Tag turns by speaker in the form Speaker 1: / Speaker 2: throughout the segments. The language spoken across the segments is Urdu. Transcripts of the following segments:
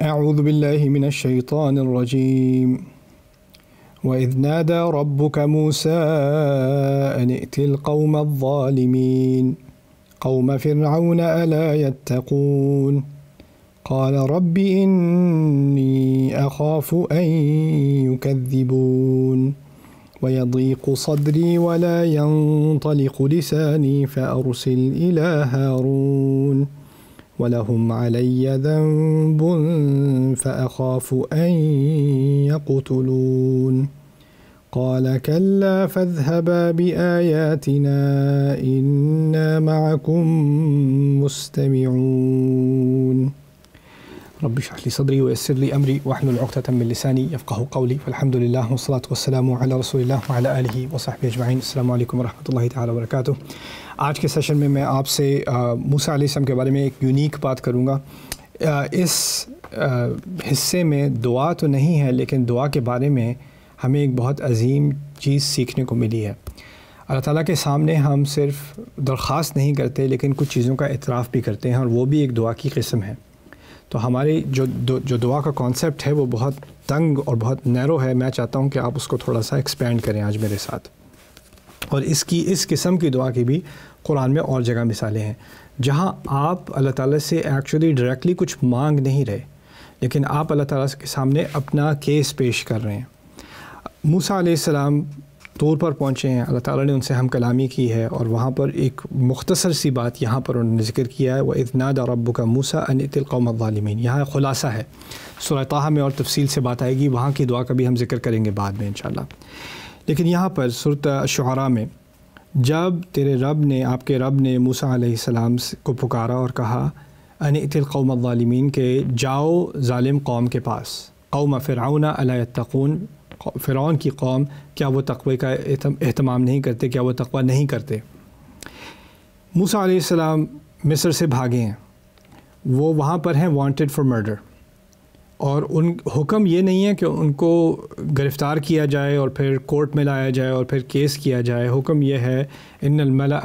Speaker 1: اعوذ باللہ من الشیطان الرجیم وَإِذْ نَادَى رَبُّكَ مُوسَىٰ أَنِ ائْتِ الْقَوْمَ الظَّالِمِينَ قَوْمَ فِرْعَوْنَ أَلَا يَتَّقُونَ قَالَ رَبِّ إِنِّي أَخَافُ أَن يُكَذِّبُونِ وَيَضِيقُ صَدْرِي وَلَا يَنطَلِقُ لِسَانِي فَأَرْسِلْ إِلَىٰ هَارُونَ وَلَهُمْ عَلَيَّ ذَنبٌ فَأَخَافُ أَن يَقْتُلُونِ قَالَ كَلَّا فَاذْهَبَا بِآيَاتِنَا إِنَّا مَعَكُمْ مُسْتَمِعُونَ رب اشرح لي صدري ويسر لي أمري واحلل عقدة من لساني يفقهوا قولي فالحمد لله والصلاة والسلام على رسول الله وعلى آله وصحبه أجمعين السلام علیکم ورحمۃ اللہ تعالی وبرکاتہ۔ آج کے سیشن میں آپ سے موسیٰ علیہ السلام کے بارے میں ایک یونیک بات کروں گا۔ اس حصے میں دعا تو نہیں ہے، لیکن دعا کے بارے میں ہمیں ایک بہت عظیم چیز سیکھنے کو ملی ہے۔ اللہ تعالیٰ کے سامنے ہم صرف درخواست نہیں کرتے، لیکن کچھ چیزوں کا اعتراف بھی کرتے ہیں، اور وہ بھی ایک دعا کی قسم ہے۔ تو ہماری جو دعا کا کانسیپٹ ہے وہ بہت تنگ اور بہت نیرو ہے۔ میں چاہتا ہوں کہ آپ اس کو تھوڑا سا ایکسپینڈ کریں آج میرے ساتھ۔ اور اس قسم کی دعا کی بھی قرآن میں اور جگہ مثالیں ہیں، جہاں آپ اللہ تعالیٰ سے ایکچولی ڈائریکٹلی کچھ مانگ نہیں رہے، لیکن آپ اللہ تعالیٰ کے سامنے اپنا کیس پیش کر رہے ہیں۔ موسیٰ علیہ السلام طور پر پہنچے ہیں، اللہ تعالیٰ نے ان سے ہم کلامی کی ہے، اور وہاں پر ایک مختصر سی بات یہاں پر انہوں نے ذکر کیا ہے، وَإِذْ نَادَى رَبُّكَ مُوسَىٰ أَنِ ائْتِ الْقَوْمَ الظَّالِمِينَ۔ یہاں خلاصہ ہے، سورہ طٰہٰ میں اور تفصیل سے بات آئے گی، وہاں کی دعا کا بھی ہم ذکر کریں گے بعد میں انشاءاللہ۔ لیکن یہاں پر سورۃ الشعراء میں جب آپ کے رب نے موسیٰ علیہ السلام کو پکارا اور کہا أَنِ ائْتِ الْقَوْمَ الظَّالِمِينَ کہ جاؤ ظالم قوم کے پاس، قوم فرعون أَلَا يَتَّقُونَ، فرعون کی قوم کیا وہ تقوی کا اہتمام نہیں کرتے، کیا وہ تقوی نہیں کرتے۔ موسیٰ علیہ السلام مصر سے بھاگے ہیں، وہ وہاں پر ہیں وانٹڈ فار مرڈر، اور حکم یہ نہیں ہے کہ ان کو گرفتار کیا جائے اور پھر کورٹ میں لایا جائے اور پھر کیس کیا جائے۔ حکم یہ ہے ان الملأ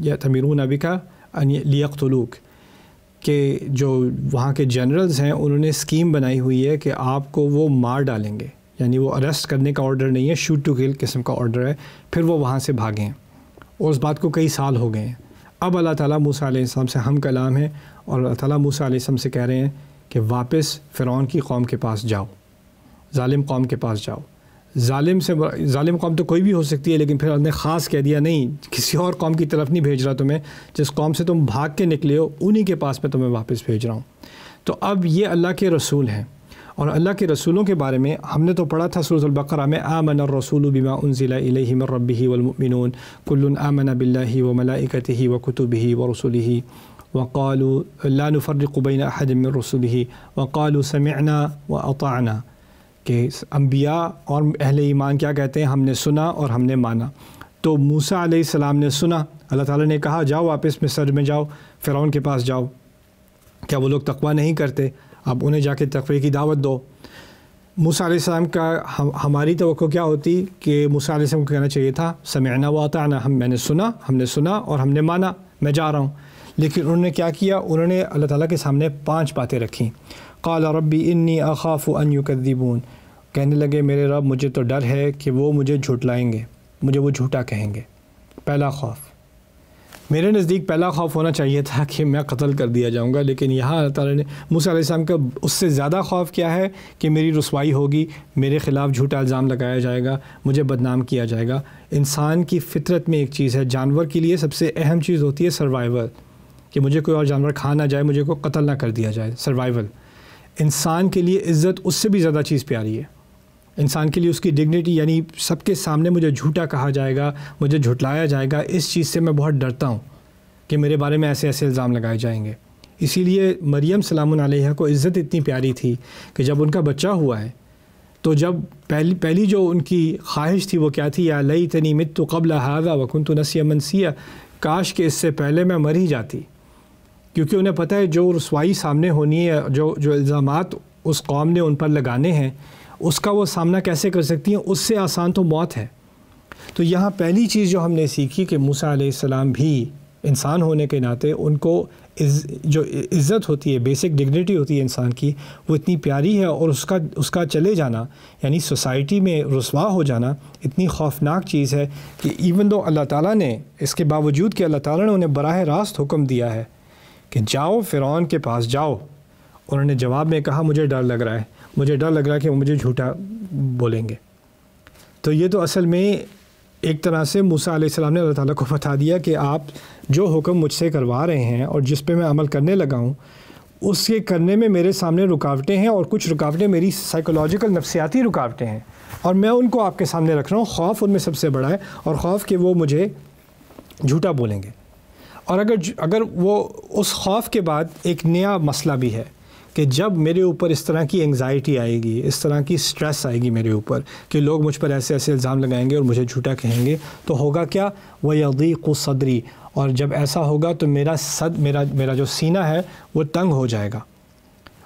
Speaker 1: یأتمرون بک ان لیقتلوک، کہ جو وہاں کے جنرلز ہیں انہوں نے اسکیم بنائی ہوئی ہے کہ آپ کو وہ مار ڈالیں گے، یعنی وہ اریسٹ کرنے کا آرڈر نہیں ہے، شوٹ ٹو کل قسم کا آرڈر ہے۔ پھر وہ وہاں سے بھاگے ہیں، اور اس بات کو کئی سال ہو گئے ہیں۔ اب اللہ تعالیٰ موسیٰ علیہ السلام سے ہم کلام ہے، اور اللہ تعالیٰ موسیٰ علیہ السلام سے کہہ رہے ہیں کہ واپس فرعون کی قوم کے پاس جاؤ، ظالم قوم کے پاس جاؤ۔ ظالم قوم تو کوئی بھی ہو سکتی ہے، لیکن پھر اللہ نے خاص کہہ دیا نہیں، کسی اور قوم کی طرف نہیں بھیج رہا تمہیں، جس قوم سے تم بھاگ کے نکلے ہو انہی کے پاس میں تمہیں واپس بھیج رہا ہوں۔ تو اب یہ اللہ کے رسول ہیں، اور اللہ کے رسولوں کے بارے میں ہم نے تو پڑھا تھا سورۃ البقرہ میں، آمن الرسول بما انزل الیہ من ربہ والمؤمنون کل آمن باللہ وملائکتہ وکتبہ ورسلہ وقالوا لا نفرق بین احد من رسلہ وقالوا سمعنا واطعنا، کہ انبیاء اور اہل ایمان کیا کہتے ہیں؟ ہم نے سنا اور ہم نے مانا۔ تو موسیٰ علیہ السلام نے سنا، اللہ تعالیٰ نے کہا جاؤ واپس مصر میں جاؤ، فرعون کے پاس جاؤ، کیا وہ لوگ تقوی نہیں کرتے؟ اب انہیں جا کے تقوی کی دعوت دو۔ موسیٰ علیہ السلام کا ہماری توقع کیا ہوتی کہ موسیٰ علیہ السلام کو کہنا چاہیے تھا سمعنا واطعنا، میں نے سنا اور ہم نے مانا، میں جا رہا ہوں۔ لیکن انہوں نے کیا کیا؟ انہوں نے اللہ تعالیٰ کے سامنے 5 باتیں رکھیں۔ قال ربی انی اخاف ان یکذبون، کہنے لگے میرے رب مجھے تو ڈر ہے کہ وہ مجھے جھٹلائیں گے، مجھے وہ جھوٹا کہیں گے۔ پہلا خوف، میرے نزدیک پہلا خوف ہونا چاہیے تھا کہ میں قتل کر دیا جاؤں گا، لیکن یہاں اللہ تعالیٰ نے موسیٰ علیہ السلام کا اس سے زیادہ خوف کیا ہے کہ میری رسوائی ہوگی، میرے خلاف جھوٹا الزام لگایا جائے گا، مجھے بدنام کیا جائے گا۔ انسان کی فطرت میں ایک چیز ہے، جانور کے لیے سب سے اہم چیز ہوتی ہے سروائیول، کہ مجھے کوئی اور جانور کھا نہ جائے، مجھے کوئی قتل نہ کر دیا جائے، سروائیول۔ انسان کے لیے عزت اس سے بھی زیادہ چیز پیاری ہے، انسان کے لیے اس کی ڈگنیٹی، یعنی سب کے سامنے مجھے جھوٹا کہا جائے گا، مجھے جھٹلایا جائے گا، اس چیز سے میں بہت ڈرتا ہوں کہ میرے بارے میں ایسے الزام لگائے جائیں گے۔ اسی لیے مریم سلام علیہا کو عزت اتنی پیاری تھی کہ جب ان کا بچہ ہوا ہے تو جب پہلی جو ان کی خواہش تھی وہ کیا تھی؟ یا لیتنی مت قبل ھذا وکنت نسیا منسیا، کاش کہ اس سے پہلے میں مر ہی جاتی، کیونکہ انہیں پتہ ہے جو رسوائی سامنے ہونی ہے، جو الزامات اس قوم نے ان پر لگانے ہیں، اس کا وہ سامنا کیسے کر سکتی ہیں؟ اس سے آسان تو موت ہے۔ تو یہاں پہلی چیز جو ہم نے سیکھی کہ موسیٰ علیہ السلام بھی انسان ہونے کے ناطے ان کو جو عزت ہوتی ہے، بیسک ڈگنیٹی ہوتی ہے انسان کی، وہ اتنی پیاری ہے، اور اس کا چلے جانا یعنی سوسائٹی میں رسوا ہو جانا اتنی خوفناک چیز ہے کہ ایون دو اللہ تعالیٰ نے اس کے باوجود کہ اللہ تعالیٰ نے انہیں براہ راست حکم دیا ہے کہ جاؤ فرعون کے پاس جاؤ، انہوں نے جواب میں کہا مجھے ڈر لگ رہا ہے، مجھے ڈر لگ رہا ہے کہ وہ مجھے جھوٹا بولیں گے۔ تو یہ تو اصل میں ایک طرح سے موسیٰ علیہ السلام نے اللہ تعالیٰ کو بتا دیا کہ آپ جو حکم مجھ سے کروا رہے ہیں اور جس پہ میں عمل کرنے لگا ہوں، اس کے کرنے میں میرے سامنے رکاوٹیں ہیں، اور کچھ رکاوٹیں میری سائیکولوجیکل نفسیاتی رکاوٹیں ہیں، اور میں ان کو آپ کے سامنے رکھ رہا ہوں۔ خوف ان میں سب سے بڑا ہے، اور خوف کہ وہ مجھے جھوٹا بولیں گے۔ اور اگر وہ اس خوف کے بعد ایک نیا مسئلہ بھی ہے کہ جب میرے اوپر اس طرح کی انگزائٹی آئے گی، اس طرح کی سٹریس آئے گی میرے اوپر کہ لوگ مجھ پر ایسے ایسے الزام لگائیں گے اور مجھے جھوٹا کہیں گے، تو ہوگا کیا؟ وَيَضِيقُ صَدْرِي، اور جب ایسا ہوگا تو میرا جو سینہ ہے وہ تنگ ہو جائے گا۔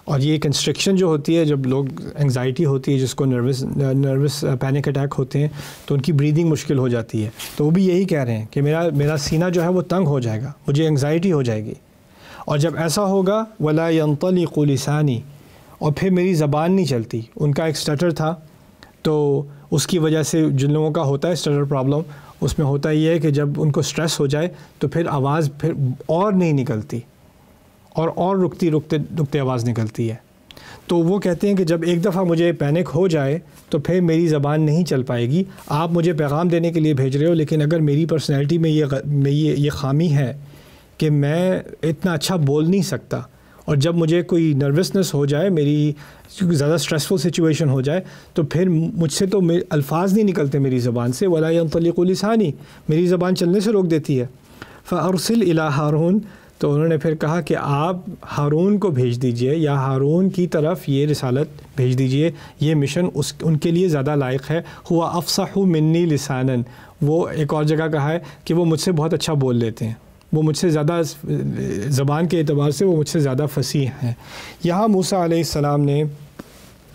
Speaker 1: اور یہ کنسٹرکشن جو ہوتی ہے، جب لوگ انگزائٹی ہوتی ہے، جس کو نروس پینک اٹیک ہوتے ہیں، تو ان کی بریدنگ مشکل ہو جاتی ہے، تو وہ بھی یہی کہہ رہے ہیں کہ میرا سینہ جو ہے وہ تنگ ہو جائے گا، مجھے انگزائٹی ہو جائے گی۔ اور جب ایسا ہوگا وَلَا يَنطَلِقُ لِسَانِي، اور پھر میری زبان نہیں چلتی۔ ان کا ایک سٹٹر تھا، تو اس کی وجہ سے جن لوگوں کا ہوتا ہے سٹٹر پرابلم، اس میں ہوتا یہ ہے کہ جب ان کو سٹریس ہو جائے تو پھر آواز پھر اور نہیں نکلتی، اور رکتے آواز نکلتی ہے۔ تو وہ کہتے ہیں کہ جب ایک دفعہ مجھے پینک ہو جائے تو پھر میری زبان نہیں چل پائے گی۔ آپ مجھے پیغام دینے کے لیے بھیج رہے ہو، لیکن اگر میری پرسنالٹی میں یہ خامی ہے کہ میں اتنا اچھا بول نہیں سکتا، اور جب مجھے کوئی نروسنس ہو جائے، میری زیادہ سٹریسفل سچویشن ہو جائے، تو پھر مجھ سے تو الفاظ نہیں نکلتے میری زبان سے، وَلَا يَنطَلِقُ لِسَانِي، میری زبان چلنے سے روک دیتی ہے۔ فَأَرْسِلْ إِلَىٰ ہارون، تو انہوں نے پھر کہا کہ آپ ہارون کو بھیج دیجئے، یا ہارون کی طرف یہ رسالت بھیج دیجئے، یہ مشن ان کے لیے زیادہ لائق ہے۔ ہوا افصح منی لساناً، وہ ایک اور جگہ کہا ہے کہ وہ مجھ سے بہت اچھا بول لیتے ہیں، وہ مجھ سے زیادہ زبان کے اعتبار سے وہ مجھ سے زیادہ فصیح ہیں۔ یہاں موسیٰ علیہ السلام نے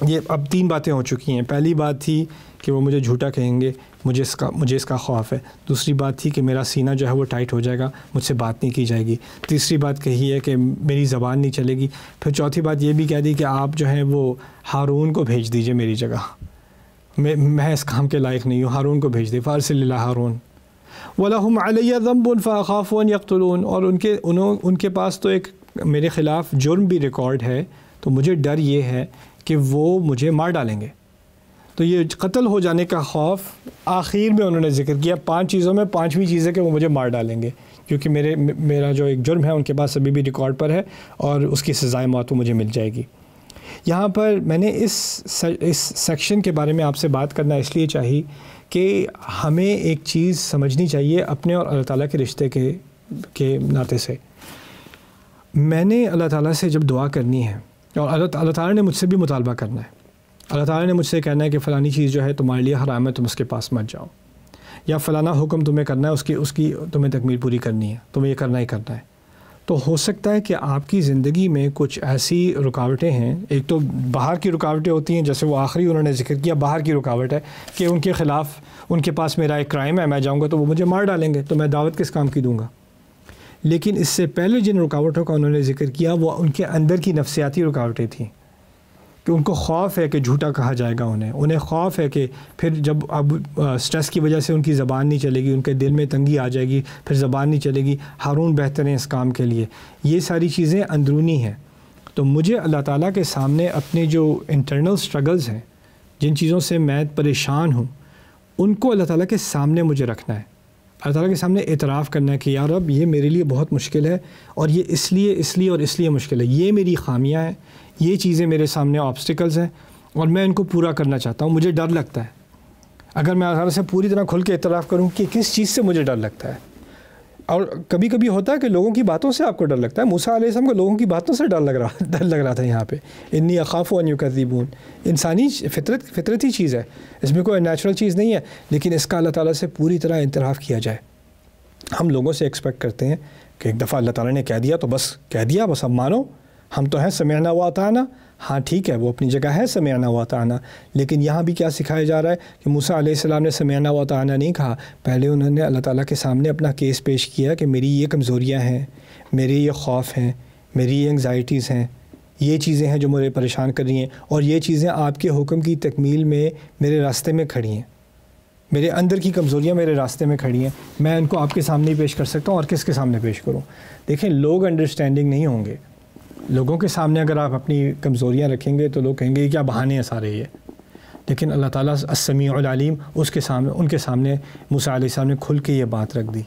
Speaker 1: یہ اب 3 باتیں ہو چکی ہیں۔ پہلی بات تھی کہ وہ مجھے جھوٹا کہیں گے، مجھے اس کا خوف ہے۔ دوسری بات تھی کہ میرا سینہ جو ہے وہ ٹائٹ ہو جائے گا، مجھ سے بات نہیں کی جائے گی۔ تیسری بات کہی ہے کہ میری زبان نہیں چلے گی۔ پھر چوتھی بات یہ بھی کہہ دی کہ آپ جو ہیں وہ ہارون کو بھیج دیجئے میری جگہ، میں اس کام کے لائق نہیں ہوں، ہارون کو بھیج دے۔ فارسل الی ہارون وَلَهُمْ عَلَيَّ ذَنْبٌ فَأَخَافُ أَنْ يَقْتُلُونَ، اور ان کے پاس تو ایک میرے خلاف جرم بھی ریکارڈ ہے، تو مجھے ڈر یہ ہے کہ وہ مجھے مار ڈالیں گے۔ تو یہ قتل ہو جانے کا خوف آخر میں انہوں نے ذکر کیا 5 چیزوں میں، 5ویں چیز ہے کہ وہ مجھے مار ڈالیں گے، کیونکہ میرا جو ایک جرم ہے ان کے پاس ابھی بھی ریکارڈ پر ہے، اور اس کی سزائے موت مجھے مل جائے گی۔ یہاں پر میں نے اس سیکشن کے بارے میں آپ سے بات کرنا اس لیے چاہی کہ ہمیں ایک چیز سمجھنی چاہیے اپنے اور اللہ تعالیٰ کے رشتے کے ناطے سے۔ میں نے اللہ تعالیٰ سے جب دعا کرنی ہے، اور اللہ تعالیٰ نے مجھ سے بھی مطالبہ کرنا ہے، اللہ تعالیٰ نے مجھ سے کہنا ہے کہ فلانی چیز جو ہے تمہارے لیے حرام ہے، تم اس کے پاس مت جاؤ، یا فلانا حکم تمہیں کرنا ہے، اس کی تمہیں تکمیل پوری کرنی ہے، تمہیں یہ کرنا ہی کرنا ہے۔ تو ہو سکتا ہے کہ آپ کی زندگی میں کچھ ایسی رکاوٹیں ہیں، ایک تو باہر کی رکاوٹیں ہوتی ہیں، جیسے وہ آخری انہوں نے ذکر کیا، باہر کی رکاوٹ ہے کہ ان کے خلاف ان کے پاس میرا ایک کرائم ہے، میں جاؤں گا تو وہ مجھے مار ڈالیں گے، تو میں دعوت کس کام کی دوں گا۔ لیکن اس سے پہلے جن رکاوٹوں کا انہوں نے ذکر کیا وہ ان کے اندر کی نفسیاتی رکاوٹیں تھیں، کہ ان کو خوف ہے کہ جھوٹا کہا جائے گا، انہیں خوف ہے کہ پھر جب اب سٹریس کی وجہ سے ان کی زبان نہیں چلے گی، ان کے دل میں تنگی آ جائے گی، پھر زبان نہیں چلے گی، ہارون بہتر ہیں اس کام کے لیے۔ یہ ساری چیزیں اندرونی ہیں۔ تو مجھے اللہ تعالیٰ کے سامنے اپنے جو انٹرنل سٹرگلز ہیں، جن چیزوں سے میں پریشان ہوں، ان کو اللہ تعالیٰ کے سامنے مجھے رکھنا ہے، اللہ تعالیٰ کے سامنے اعتراف کرنا ہے کہ یا رب یہ میرے لیے بہت مشکل ہے، اور یہ اس لیے مشکل ہے، یہ میری خامیاں ہیں، یہ چیزیں میرے سامنے آبسٹیکلز ہیں، اور میں ان کو پورا کرنا چاہتا ہوں۔ مجھے ڈر لگتا ہے، اگر میں اللہ تعالیٰ سے پوری طرح کھل کے اعتراف کروں کہ کس چیز سے مجھے ڈر لگتا ہے۔ اور کبھی کبھی ہوتا ہے کہ لوگوں کی باتوں سے آپ کو ڈر لگتا ہے۔ موسیٰ علیہ السلام کو لوگوں کی باتوں سے ڈر لگ رہا تھا یہاں پہ، انی اخاف ان یکذبون، انسانی فطرتی چیز ہے، اس میں کوئی نیچرل چیز نہیں ہے، لیکن اس کا اللہ تعالیٰ سے پوری طرح اعتراف کیا جائے۔ ہم لوگوں سے ایکسپیکٹ کرتے ہیں کہ ایک دفعہ اللہ تعالیٰ نے کہہ دیا تو بس کہہ دیا، بس اب مانو، ہم تو ہیں سمعنا و اطعنا، ہاں ٹھیک ہے وہ اپنی جگہ ہے سمعنا و اطعنا، لیکن یہاں بھی کیا سکھایا جا رہا ہے کہ موسیٰ علیہ السلام نے سمعنا و اطعنا نہیں کہا، پہلے انہوں نے اللہ تعالیٰ کے سامنے اپنا کیس پیش کیا کہ میری یہ کمزوریاں ہیں، میرے یہ خوف ہیں، میری یہ انگزائٹیز ہیں، یہ چیزیں ہیں جو مجھے پریشان کر رہی ہیں، اور یہ چیزیں آپ کے حکم کی تکمیل میں میرے راستے میں کھڑی ہیں، میرے اندر کی کمزوریاں میرے راستے میں کھڑی ہیں، میں ان کو آپ کے سامنے ہی پیش کر سکتا ہوں، اور کس کے سامنے پیش کروں؟ دیکھیں لوگ انڈرسٹینڈنگ نہیں ہوں گے، لوگوں کے سامنے اگر آپ اپنی کمزوریاں رکھیں گے تو لوگ کہیں گے یہ کیا بہانے ہیں سارے یہ، لیکن اللہ تعالیٰ السمیع العلیم ان کے سامنے موسیٰ علیہ السلام نے کھل کے یہ بات رکھ دی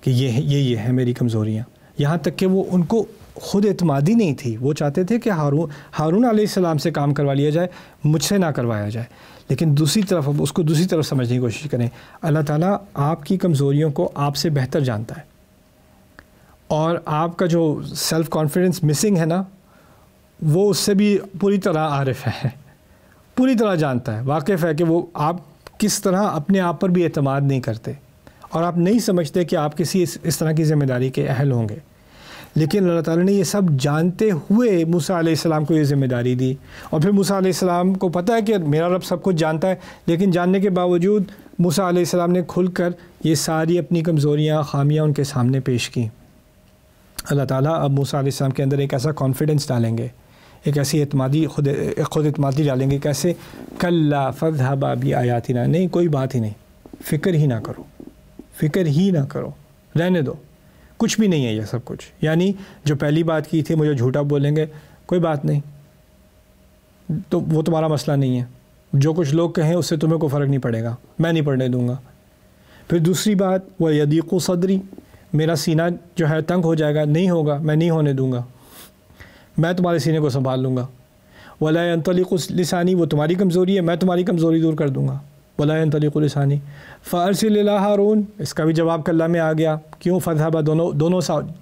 Speaker 1: کہ یہ ہے میری کمزوریاں، یہاں تک کہ وہ ان کو خود اعتمادی نہیں تھی، وہ چاہتے تھے کہ ہارون علیہ السلام سے کام کروا لیا جائے، مجھ سے نہ کروایا جائے، لیکن دوسری طرف اب اس کو دوسری طرف سمجھنے کی کوشش کریں، اللہ تعالیٰ آپ کی کمزوریوں کو آپ سے بہتر جانتا ہے، اور آپ کا جو سیلف کانفیڈنس مسنگ ہے نا وہ اس سے بھی پوری طرح عارف ہے، پوری طرح جانتا ہے، واقف ہے کہ وہ آپ کس طرح اپنے آپ پر بھی اعتماد نہیں کرتے، اور آپ نہیں سمجھتے کہ آپ کسی اس طرح کی ذمہ داری کے اہل ہوں گے، لیکن اللہ تعالیٰ نے یہ سب جانتے ہوئے موسیٰ علیہ السلام کو یہ ذمہ داری دی، اور پھر موسیٰ علیہ السلام کو پتہ ہے کہ میرا رب سب کچھ جانتا ہے، لیکن جاننے کے باوجود موسیٰ علیہ السلام نے کھل کر یہ ساری اپنی کمزوریاں خامیاں ان کے سامنے پیش کی۔ اللہ تعالیٰ اب موسیٰ علیہ السلام کے اندر ایک ایسا کانفیڈنس ڈالیں گے، ایک ایسی خود اعتمادی ڈالیں گے، کیسے کلا فاذھبا بآیاتنا، نہیں کوئی بات ہی نہیں، فکر ہی نہ کرو، فکر ہی نہ کرو، رہنے دو، کچھ بھی نہیں ہے یہ سب کچھ، یعنی جو پہلی بات کی تھی مجھے جھوٹا بولیں گے، کوئی بات نہیں، تو وہ تمہارا مسئلہ نہیں ہے، جو کچھ لوگ کہیں اس سے تمہیں کوئی فرق نہیں پڑے گا، میں نہیں پڑنے دوں گا۔ پھر دوسری بات وَيَضِيقُ صَدْرِي، میرا سینہ جو ہے تنگ ہو جائے گا، نہیں ہوگا، میں نہیں ہونے دوں گا، میں تمہارے سینے کو سنبھال لوں گا۔ وَلَا يَنطَلِقُ لِسَانِي، وہ تمہاری کمزوری ہے، میں تمہاری کمزوری دور کر دوں گا۔ وَلَا يَنطَلِقُ لِسَانِي فَأَرْسِلْ إِلَىٰ ہارون، اس کا بھی جواب کلّا میں آ گیا، کیوں فَاذْهَبَا،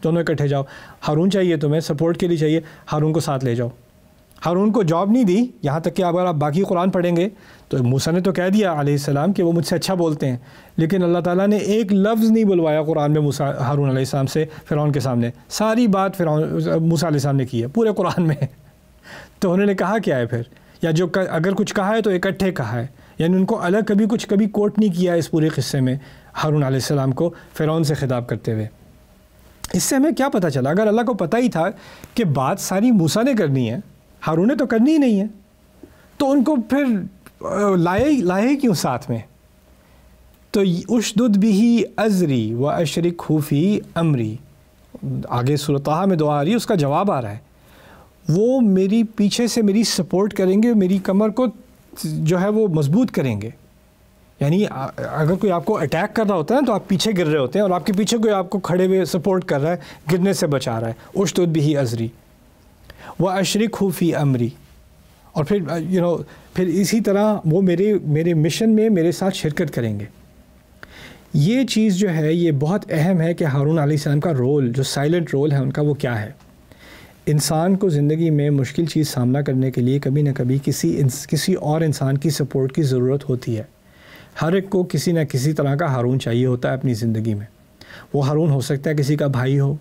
Speaker 1: دونوں اکٹھے جاؤ، ہارون چاہیے تمہیں، سپورٹ کے لیے چاہیے، ہارون کو ساتھ لے جاؤ۔ ہارون کو جاب نہیں دی، یہاں تک کہ اگر آپ باقی قرآن پڑھیں گے تو موسیٰ نے تو کہہ دیا علیہ السلام کہ وہ مجھ سے اچھا بولتے ہیں، لیکن اللہ تعالیٰ نے ایک لفظ نہیں بلوایا قرآن میں ہارون علیہ السلام سے فرعون کے سامنے، ساری بات موسیٰ علیہ السلام نے کی ہے پورے قرآن میں۔ تو انہوں نے کہا کیا ہے پھر، یا جو اگر کچھ کہا ہے تو اکٹھے کہا ہے، یعنی ان کو الگ کبھی کوٹ نہیں کیا اس پورے قصے میں ہارون علیہ السلام کو فرعون سے خطاب کرتے ہوئے۔ اس سے ہمیں کیا پتہ چلا، اگر اللہ کو پتہ ہی تھا کہ بات ساری موسیٰ نے کرنی ہے، ہارون نے تو کرنی ہی نہیں ہے، تو ان کو پھر لائے کیوں ساتھ میں؟ تو اشدد بہ ازری واشرکہ فی امری، آگے سورۃ طٰہٰ میں دعا آ رہی ہے، اس کا جواب آ رہا ہے، وہ میری پیچھے سے میری سپورٹ کریں گے، میری کمر کو جو ہے وہ مضبوط کریں گے، یعنی اگر کوئی آپ کو اٹیک کر رہا ہوتا ہے نا تو آپ پیچھے گر رہے ہوتے ہیں، اور آپ کے پیچھے کوئی آپ کو کھڑے ہوئے سپورٹ کر رہا ہے، گرنے سے بچا رہا ہے، اشدد بہ ازری واشرکہ فی امری، اور پھر اسی طرح وہ میرے مشن میں میرے ساتھ شرکت کریں گے۔ یہ چیز جو ہے یہ بہت اہم ہے کہ ہارون علیہ السلام کا رول، جو سائلنٹ رول ہے ان کا، وہ کیا ہے۔ انسان کو زندگی میں مشکل چیز سامنا کرنے کے لیے کبھی نہ کبھی کسی اور انسان کی سپورٹ کی ضرورت ہوتی ہے۔ ہر ایک کو کسی نہ کسی طرح کا ہارون چاہیے ہوتا ہے اپنی زندگی میں، وہ ہارون ہو سکتا ہے کسی کا بھائی ہو،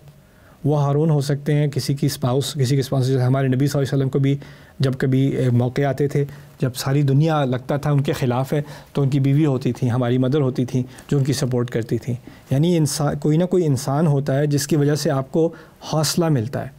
Speaker 1: وہ ہارون ہو سکتے ہیں کسی کی اسپاؤس، جیسے ہمارے نبی صلی اللہ علیہ وسلم کو بھی جب کبھی موقع آتے تھے جب ساری دنیا لگتا تھا ان کے خلاف ہے تو ان کی بیوی ہوتی تھی، ہماری مدر ہوتی تھیں جو ان کی سپورٹ کرتی تھیں، یعنی کوئی نہ کوئی انسان ہوتا ہے جس کی وجہ سے آپ کو حوصلہ ملتا ہے۔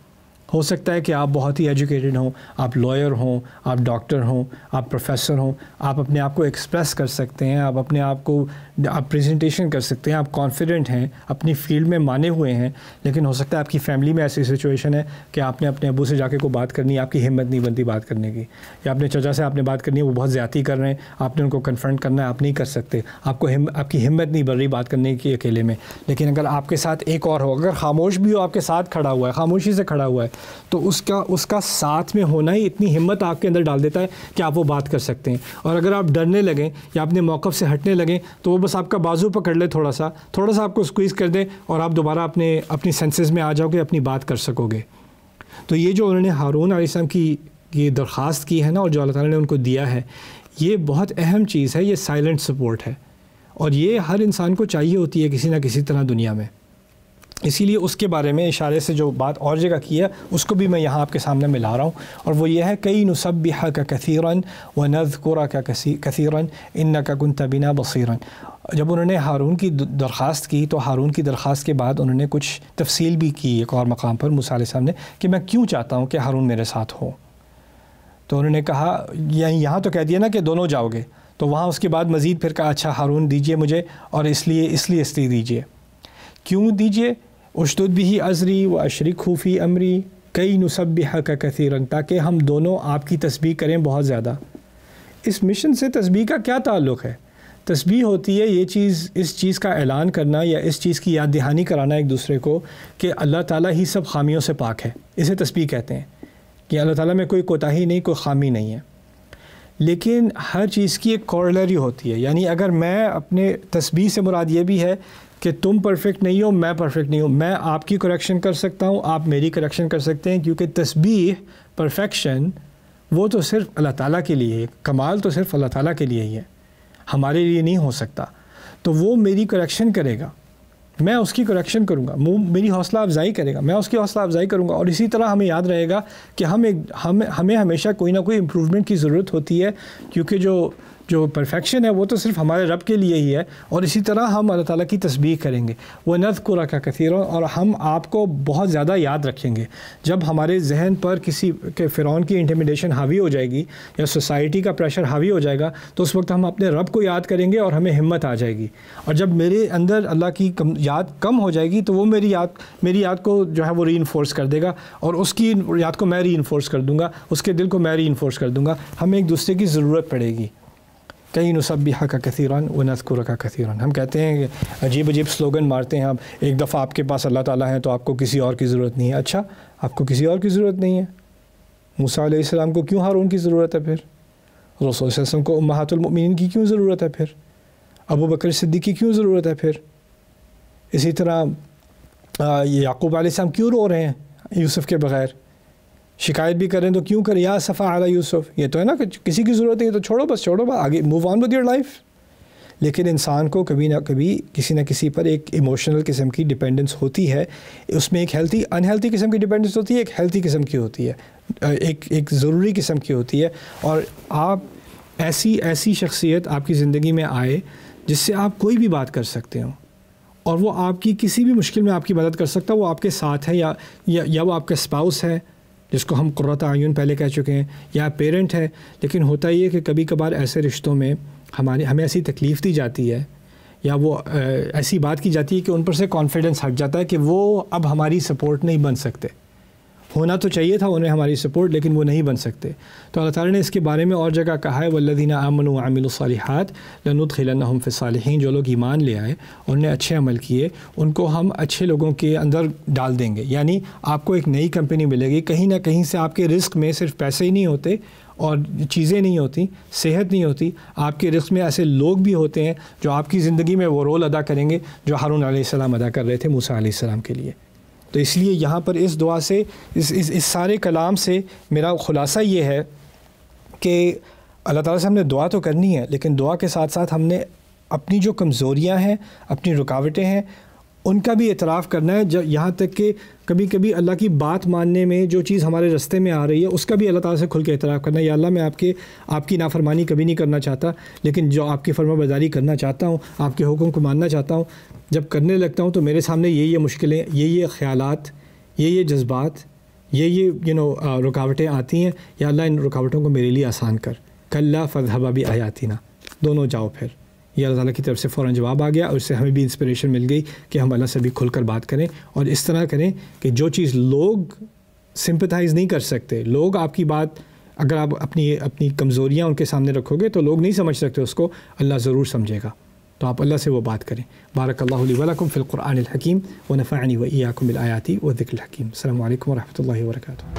Speaker 1: ہو سکتا ہے کہ آپ بہت ہی ایجوکیٹڈ ہوں، آپ لائر ہوں، آپ ڈاکٹر ہوں، آپ پروفیسر ہوں، آپ اپنے آپ کو ایکسپریس کر سکتے ہیں، آپ اپنے آپ کو آپ پریزنٹیشن کر سکتے ہیں، آپ کانفیڈنٹ ہیں، اپنی فیلڈ میں مانے ہوئے ہیں، لیکن ہو سکتا ہے آپ کی فیملی میں ایسی سچویشن ہے کہ آپ نے اپنے ابو سے جا کے کوئی بات کرنی ہے، آپ کی ہمت نہیں بنتی بات کرنے کی، یا اپنے چچا سے آپ نے بات کرنی ہے، وہ بہت زیادتی کر رہے ہیں، آپ نے ان کو کنفرنٹ کرنا ہے، آپ نہیں کر سکتے، آپ کی ہمت نہیں بن رہی بات کرنے کی اکیلے میں، لیکن اگر آپ کے ساتھ ایک اور ہو، اگر خاموش بھی ہو، آپ کے ساتھ کھڑا ہوا ہے، خاموشی سے کھڑا ہوا ہے، تو اس کا ساتھ میں ہونا ہی اتنی ہمت آپ کے اندر ڈال دیتا ہے کہ آپ وہ بات کر سکتے ہیں۔ اور اگر آپ ڈرنے لگیں یا اپنے موقف سے ہٹنے لگیں تو وہ بس آپ کا بازو پکڑ لے، تھوڑا سا آپ کو اسکویز کر دے اور آپ دوبارہ اپنی سینسز میں آ جاؤ گے، اپنی بات کر سکو گے۔ تو یہ جو انہوں نے ہارون علیہ السلام کی یہ درخواست کی ہے نا، اور جو اللہ تعالیٰ نے ان کو دیا ہے، یہ بہت اہم چیز ہے، یہ سائلنٹ سپورٹ ہے، اور یہ ہر انسان کو چاہیے ہوتی ہے کسی نہ کسی طرح دنیا میں۔ اسی لیے اس کے بارے میں اشارے سے جو بات اور جگہ کی ہے اس کو بھی میں یہاں آپ کے سامنے ملا رہا ہوں، اور وہ یہ ہے کئی نسبحک کثیرا ونذکرک کثیرا انک کنت بنا بصیرا۔ جب انہوں نے ہارون کی درخواست کی تو ہارون کی درخواست کے بعد انہوں نے کچھ تفصیل بھی کی ایک اور مقام پر موسیٰ علیہ السلام نے کہ میں کیوں چاہتا ہوں کہ ہارون میرے ساتھ ہو۔ تو انہوں نے کہا یہاں تو کہہ دیا نا کہ دونوں جاؤ گے، تو وہاں اس کے بعد مزید پھر کہا اچھا ہارون دیجئے مجھے، اور اس لیے دیجئے۔ کیوں دیجئے؟ اشدد بھی ازری و اشرکہ فی امری کئی نسبحک کثیرا، تاکہ ہم دونوں آپ کی تسبیح کریں بہت زیادہ۔ اس مشن سے تسبیح کا کیا تعلق ہے؟ تسبیح ہوتی ہے اس چیز کا اعلان کرنا یا اس چیز کی یاد دہانی کرانا ایک دوسرے کو کہ اللہ تعالیٰ ہی سب خامیوں سے پاک ہے۔ اسے تسبیح کہتے ہیں کہ اللہ تعالیٰ میں کوئی کوتاہی نہیں، کوئی خامی نہیں ہے۔ لیکن ہر چیز کی ایک کورلری ہوتی ہے، یعنی اگر میں اپنے تسبیح سے مراد یہ بھی ہے کہ تم پرفیکٹ نہیں ہو، میں پرفیکٹ نہیں ہوں، میں آپ کی کریکشن کر سکتا ہوں، آپ میری کریکشن کر سکتے ہیں، کیونکہ تسبیح پرفیکشن وہ تو صرف اللہ تعالیٰ کے لیے ہے، کمال تو صرف اللہ تعالیٰ کے لیے ہی ہے، ہمارے لیے نہیں ہو سکتا۔ تو وہ میری کریکشن کرے گا، میں اس کی کریکشن کروں گا، میری حوصلہ افزائی کرے گا، میں اس کی حوصلہ افزائی کروں گا۔ اور اسی طرح ہمیں یاد رہے گا کہ ہمیں ہمیشہ کوئی نہ کوئی امپروومنٹ کی ضرورت ہوتی ہے، کیونکہ جو پرفیکشن ہے وہ تو صرف ہمارے رب کے لیے ہی ہے۔ اور اسی طرح ہم اللہ تعالیٰ کی تسبیح کریں گے، وَنَذْكُرَكَ كَثِيرًا، اور ہم آپ کو بہت زیادہ یاد رکھیں گے۔ جب ہمارے ذہن پر کسی کہ فرعون کی انٹیمیڈیشن حاوی ہو جائے گی یا سوسائٹی کا پریشر حاوی ہو جائے گا، تو اس وقت ہم اپنے رب کو یاد کریں گے اور ہمیں ہمت آ جائے گی۔ اور جب میرے اندر اللہ کی یاد کم ہو جائے گی تو وہ میری یاد کو جو ہے وہ ری انفورس کر دے گا، اور اس کی یاد کو میں ری انفورس کر دوں گا، اس کے دل کو میں ری انفورس کر دوں گا۔ ہمیں ایک دوسرے کی ضرورت پڑے گی۔ کئی نسبحک کثیرا ونذکرک کثیرا، ہم کہتے ہیں کہ عجیب سلوگن مارتے ہیں ہم، ایک دفعہ آپ کے پاس اللہ تعالیٰ ہے تو آپ کو کسی اور کی ضرورت نہیں ہے۔ اچھا، آپ کو کسی اور کی ضرورت نہیں ہے؟ موسیٰ علیہ السلام کو کیوں ہارون کی ضرورت ہے؟ پھر رسول صلی اللہ علیہ وسلم کو امہات المؤمنین کی کیوں ضرورت ہے؟ پھر ابو بکر صدیق کی کیوں ضرورت ہے؟ پھر اسی طرح یعقوب علیہ السلام کیوں رو رہے ہیں یوسف کے بغیر؟ شکایت بھی کریں تو کیوں کریں، یا اسفا علی یوسف، یہ تو ہے نا کہ کسی کی ضرورت نہیں تو چھوڑو بس آگے move on with your life. لیکن انسان کو کبھی نہ کبھی کسی نہ کسی پر ایک ایموشنل قسم کی ڈپینڈنس ہوتی ہے، اس میں ایک انہیلتھی قسم کی ڈپینڈنس ہوتی ہے، ایک ہیلتھی قسم کی ہوتی ہے، ایک ضروری قسم کی ہوتی ہے۔ اور آپ ایسی شخصیت آپ کی زندگی میں آئے جس سے آپ کوئی بھی بات کر سکتے ہوں، اور وہ آپ کی کسی بھی مشکل میں آپ کی مدد کر سکتا ہے، وہ آپ کے ساتھ ہے، یا وہ آپ کا اسپاؤس ہے جس کو ہم قرۃ اعین پہلے کہہ چکے ہیں، یا پیرنٹ ہے۔ لیکن ہوتا یہ کہ کبھی کبھار ایسے رشتوں میں ہمیں ایسی تکلیف دی جاتی ہے، یا وہ ایسی بات کی جاتی ہے کہ ان پر سے کانفیڈنس ہٹ جاتا ہے کہ وہ اب ہماری سپورٹ نہیں بن سکتے۔ ہونا تو چاہیے تھا انہیں ہماری سپورٹ، لیکن وہ نہیں بن سکتے۔ تو اللہ تعالیٰ نے اس کے بارے میں اور جگہ کہا ہے، وَالَّذِينَ آمَنُوا وَعَمِلُوا الصَّالِحَاتِ لَنُدْخِلَنَّهُمْ فِي الصَّالِحِينَ، جو لوگ ایمان لے آئے انہوں نے اچھے عمل کیے، ان کو ہم اچھے لوگوں کے اندر ڈال دیں گے۔ یعنی آپ کو ایک نئی کمپنی ملے گی، کہیں نہ کہیں سے آپ کے رزق میں صرف پیسے ہی نہیں ہوتے اور چیزیں نہیں ہوتی، صحت نہیں ہوتی، آپ کے رزق میں ایسے لوگ بھی ہوتے ہیں جو آپ کی زندگی میں وہ رول ادا کریں گے جو ہارون علیہ السلام ادا کر رہے تھے موسیٰ علیہ السلام کے لیے۔ تو اس لیے یہاں پر اس دعا سے اس سارے کلام سے میرا خلاصہ یہ ہے کہ اللہ تعالیٰ سے ہم نے دعا تو کرنی ہے، لیکن دعا کے ساتھ ساتھ ہم نے اپنی جو کمزوریاں ہیں، اپنی رکاوٹیں ہیں، ان کا بھی اعتراف کرنا ہے، یہاں تک کہ کبھی کبھی اللہ کی بات ماننے میں جو چیز ہمارے رستے میں آ رہی ہے اس کا بھی اللہ تعالیٰ سے کھل کے اعتراف کرنا ہے۔ یا اللہ، میں آپ کی نافرمانی کبھی نہیں کرنا چاہتا، لیکن جو آپ کی فرما برداری کرنا چاہتا ہوں، آپ کے حکم کو ماننا چاہتا ہوں، جب کرنے لگتا ہوں تو میرے سامنے یہ مشکلیں، یہ خیالات، یہ جذبات، یہ رکاوٹیں آتی ہیں۔ یا اللہ، ان رکاوٹوں کو میرے لیے آسان کر۔ کلا فاذھبا بآیاتنا، دونوں جاؤ پھر۔ یہ اللہ تعالیٰ کی طرف سے فوراً جواب آ گیا، اور اس سے ہمیں بھی انسپریشن مل گئی کہ ہم اللہ سے بھی کھل کر بات کریں، اور اس طرح کریں کہ جو چیز لوگ سمپتھائز نہیں کر سکتے، لوگ آپ کی بات اگر آپ اپنی کمزوریاں ان کے سامنے رکھو گے تو لوگ نہیں سمجھ سکتے اس کو، اللہ ضرور سمجھے گا۔ تو آپ اللہ سے وہ بات کریں۔ بارک اللہ لی ولکم فی القرآن الحکیم ونفعنی وإیاکم بالآیات والذکر الحکیم۔ السلام علیکم ورحمۃ اللہ وبرکاتہ۔